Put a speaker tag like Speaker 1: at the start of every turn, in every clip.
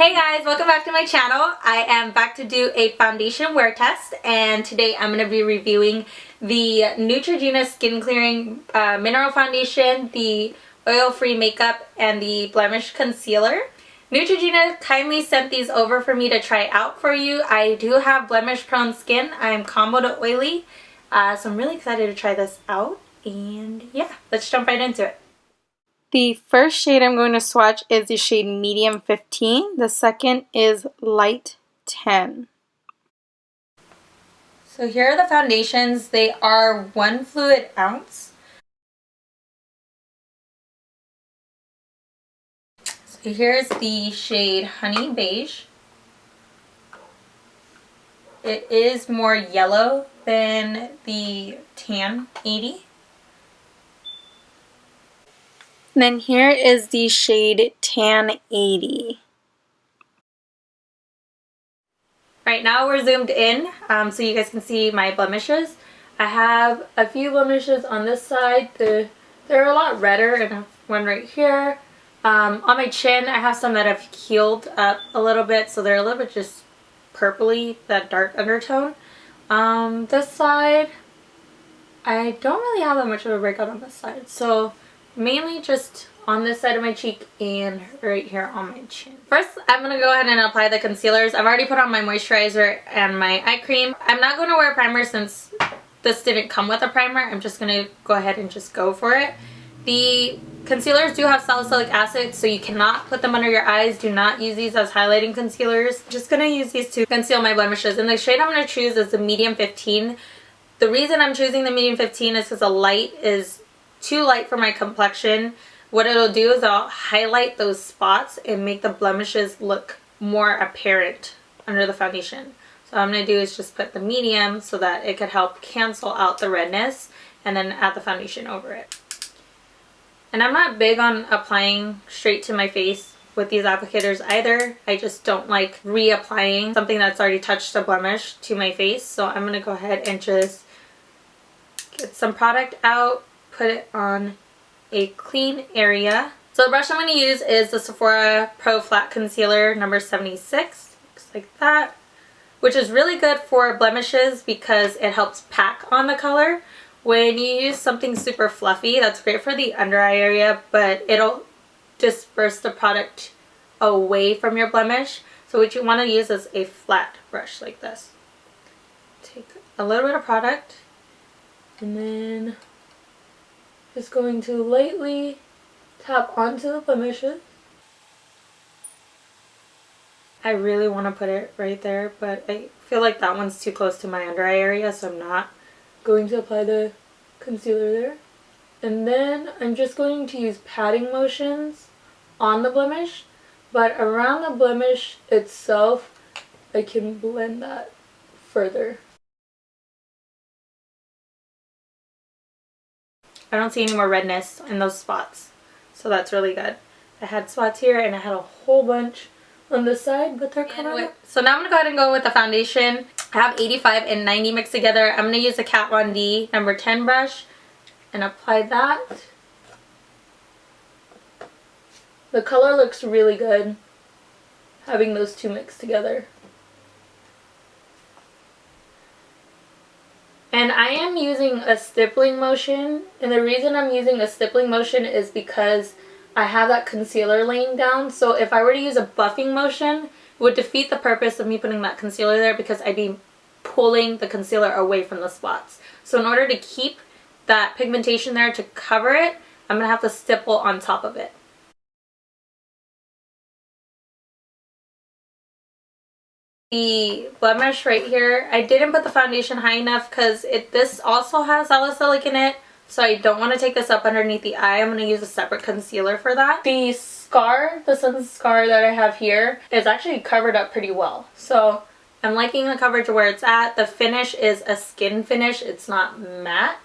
Speaker 1: Hey guys, welcome back to my channel. I am back to do a foundation wear test, and today I'm going to be reviewing the Neutrogena SkinClearing Mineral Foundation, the Oil-Free Makeup, and the Blemish Concealer. Neutrogena kindly sent these over for me to try out for you. I do have blemish prone skin. I am combo to oily, so I'm really excited to try this out, and yeah, let's jump right into it. The first shade I'm going to swatch is the shade Medium 15. The second is Light 10. So here are the foundations. They are 1 fluid ounce. So here's the shade Honey Beige. It is more yellow than the Tan 80. And then here is the shade Tan 80. Right now we're zoomed in so you guys can see my blemishes. I have a few blemishes on this side. They're a lot redder, and I have one right here. On my chin I have some that have healed up a little bit, so they're a little bit just purpley, that dark undertone. This side, I don't really have that much of a breakout on this side, so mainly just on this side of my cheek and right here on my chin. First, I'm going to go ahead and apply the concealers. I've already put on my moisturizer and my eye cream. I'm not going to wear a primer since this didn't come with a primer. I'm just going to go ahead and just go for it. The concealers do have salicylic acid, so you cannot put them under your eyes. Do not use these as highlighting concealers. I'm just going to use these to conceal my blemishes. And the shade I'm going to choose is the Medium 15. The reason I'm choosing the Medium 15 is because the light is too light for my complexion. What it'll do is I'll highlight those spots and make the blemishes look more apparent under the foundation. So what I'm going to do is just put the medium so that it could help cancel out the redness, and then add the foundation over it. And I'm not big on applying straight to my face with these applicators either. I just don't like reapplying something that's already touched a blemish to my face. So I'm going to go ahead and just get some product out, put it on a clean area. So the brush I'm going to use is the Sephora Pro Flat Concealer number 76. Looks like that. Which is really good for blemishes because it helps pack on the color. When you use something super fluffy, that's great for the under eye area, but it'll disperse the product away from your blemish. So what you want to use is a flat brush like this. Take a little bit of product and then just going to lightly tap onto the blemishes. I really want to put it right there, but I feel like that one's too close to my under eye area, so I'm not going to apply the concealer there. And then I'm just going to use patting motions on the blemish, but around the blemish itself, I can blend that further. I don't see any more redness in those spots, so that's really good. I had spots here and I had a whole bunch on this side, but they're kind of... So now I'm going to go ahead and go with the foundation. I have 85 and 90 mixed together. I'm going to use the Kat Von D number 10 brush and apply that. The color looks really good having those two mixed together. And I am using a stippling motion, and the reason I'm using a stippling motion is because I have that concealer laying down. So if I were to use a buffing motion, it would defeat the purpose of me putting that concealer there because I'd be pulling the concealer away from the spots. So in order to keep that pigmentation there to cover it, I'm going to have to stipple on top of it. The blemish right here, I didn't put the foundation high enough because this also has salicylic in it, so I don't want to take this up underneath the eye. I'm going to use a separate concealer for that. The scar, the sun scar that I have here, is actually covered up pretty well, so I'm liking the coverage where it's at. The finish is a skin finish. It's not matte,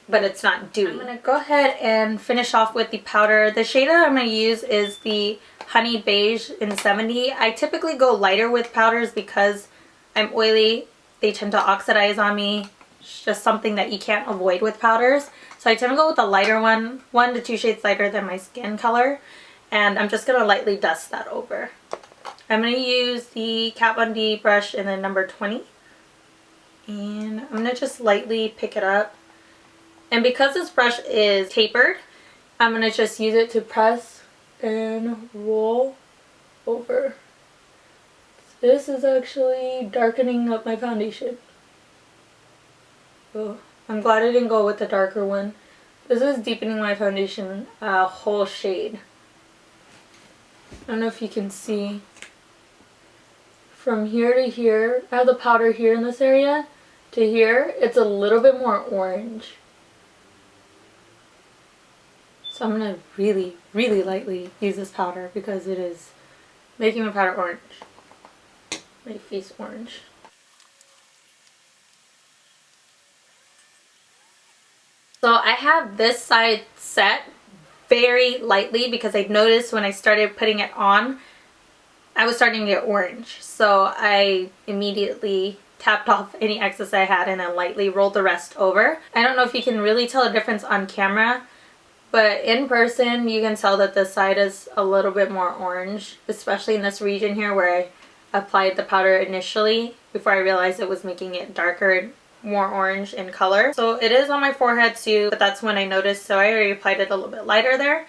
Speaker 1: but it's not dewy. I'm going to go ahead and finish off with the powder. The shade that I'm going to use is the Honey Beige in 70. I typically go lighter with powders because I'm oily. They tend to oxidize on me. It's just something that you can't avoid with powders. So I tend to go with a lighter one, 1 to 2 shades lighter than my skin color. And I'm just going to lightly dust that over. I'm going to use the Kat Von D brush in the number 20. And I'm going to just lightly pick it up. And because this brush is tapered, I'm going to just use it to press and roll over. This is actually darkening up my foundation. Oh, I'm glad I didn't go with the darker one. This is deepening my foundation a whole shade. I don't know if you can see. From here to here, I have the powder here in this area, to here, it's a little bit more orange. So I'm going to really, really lightly use this powder because it is making my powder orange. My face orange. So I have this side set very lightly because I noticed when I started putting it on, I was starting to get orange. So I immediately tapped off any excess I had and then lightly rolled the rest over. I don't know if you can really tell a difference on camera, but in person you can tell that this side is a little bit more orange, especially in this region here where I applied the powder initially before I realized it was making it darker and more orange in color. So it is on my forehead too, but that's when I noticed, so I already applied it a little bit lighter there.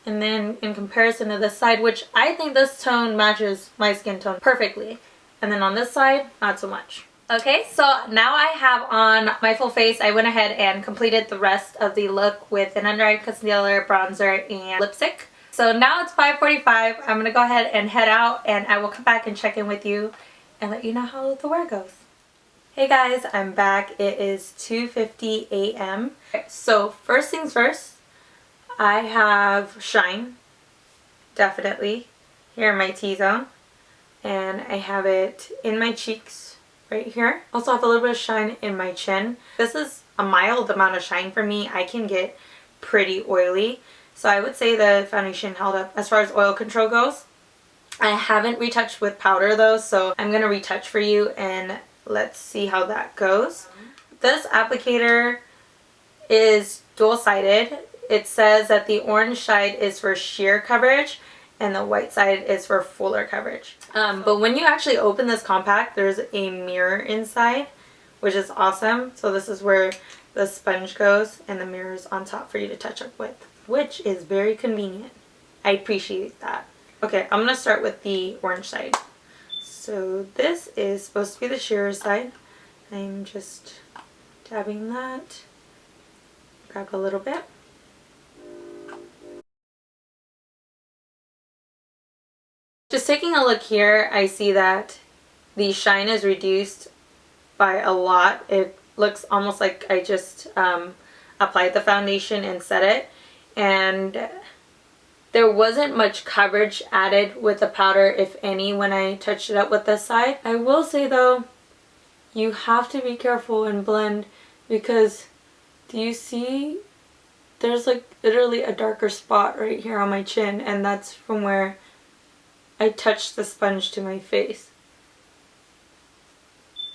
Speaker 1: And then in comparison to this side, which I think this tone matches my skin tone perfectly, and then on this side, not so much. Okay, so now I have on my full face. I went ahead and completed the rest of the look with an under eye concealer, bronzer, and lipstick. So now it's 5:45. I'm going to go ahead and head out, and I will come back and check in with you and let you know how the wear goes. Hey guys, I'm back. It is 2:50 a.m. So first things first, I have shine, definitely, here in my T-zone. And I have it in my cheeks right here. Also I have a little bit of shine in my chin. This is a mild amount of shine for me. I can get pretty oily. So I would say the foundation held up as far as oil control goes. I haven't retouched with powder though, so I'm going to retouch for you and let's see how that goes. This applicator is dual-sided. It says that the orange side is for sheer coverage and the white side is for fuller coverage. But when you actually open this compact, there's a mirror inside, which is awesome. So this is where the sponge goes and the mirror is on top for you to touch up with, which is very convenient. I appreciate that. Okay, I'm going to start with the orange side. So this is supposed to be the sheer side. I'm just dabbing that. Grab a little bit. Just taking a look here, I see that the shine is reduced by a lot. It looks almost like I just applied the foundation and set it. And there wasn't much coverage added with the powder, if any, when I touched it up with this side. I will say though, you have to be careful and blend because do you see? There's like literally a darker spot right here on my chin, and that's from where I touched the sponge to my face.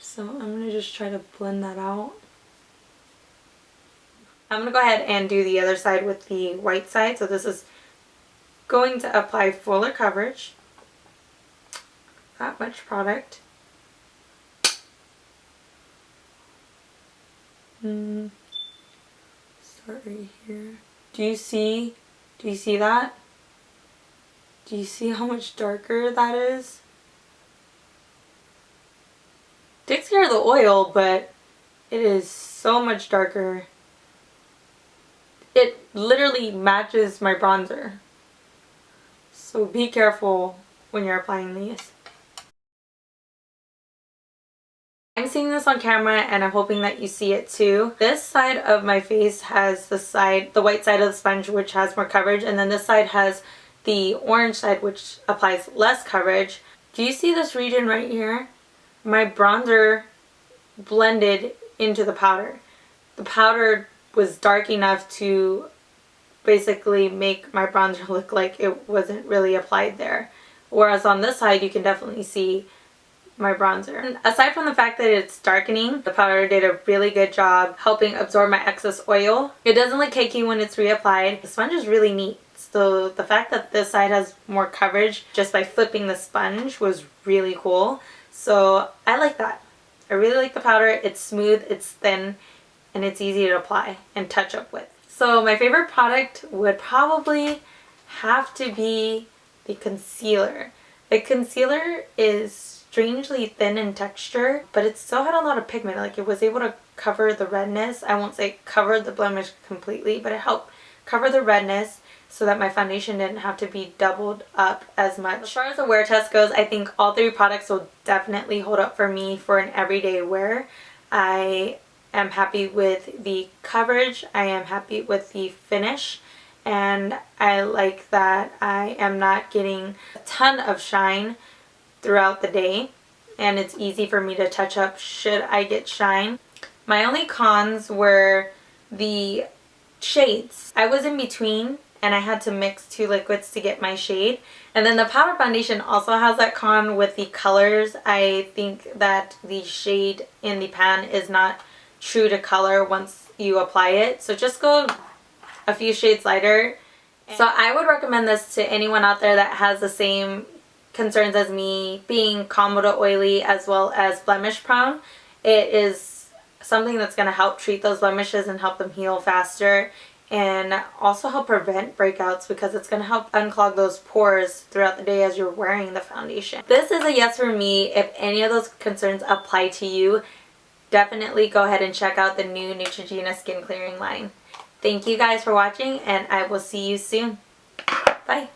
Speaker 1: So I'm going to just try to blend that out. I'm going to go ahead and do the other side with the white side. So this is going to apply fuller coverage. That much product. Start right here. Do you see that? Do you see how much darker that is? Takes care of the oil, but it is so much darker. It literally matches my bronzer. So be careful when you're applying these. I'm seeing this on camera and I'm hoping that you see it too. This side of my face has the white side of the sponge, which has more coverage, and then this side has the orange side, which applies less coverage. Do you see this region right here? My bronzer blended into the powder. The powder was dark enough to basically make my bronzer look like it wasn't really applied there. Whereas on this side, you can definitely see my bronzer. And aside from the fact that it's darkening, the powder did a really good job helping absorb my excess oil. It doesn't look cakey when it's reapplied. The sponge is really neat. So the fact that this side has more coverage just by flipping the sponge was really cool. So I like that. I really like the powder. It's smooth, it's thin, and it's easy to apply and touch up with. So my favorite product would probably have to be the concealer. The concealer is strangely thin in texture, but it still had a lot of pigment. Like, it was able to cover the redness. I won't say cover the blemish completely, but it helped cover the redness so that my foundation didn't have to be doubled up as much. As far as the wear test goes, I think all three products will definitely hold up for me for an everyday wear. I am happy with the coverage, I am happy with the finish, and I like that I am not getting a ton of shine throughout the day, and it's easy for me to touch up should I get shine. My only cons were the shades. I was in between and I had to mix two liquids to get my shade. And then the powder foundation also has that con with the colors. I think that the shade in the pan is not true to color once you apply it. So just go a few shades lighter. So I would recommend this to anyone out there that has the same concerns as me, being combo to oily as well as blemish prone. It is something that's going to help treat those blemishes and help them heal faster, and also help prevent breakouts because it's going to help unclog those pores throughout the day as you're wearing the foundation. This is a yes for me. If any of those concerns apply to you, definitely go ahead and check out the new Neutrogena SkinClearing line. Thank you guys for watching, and I will see you soon. Bye!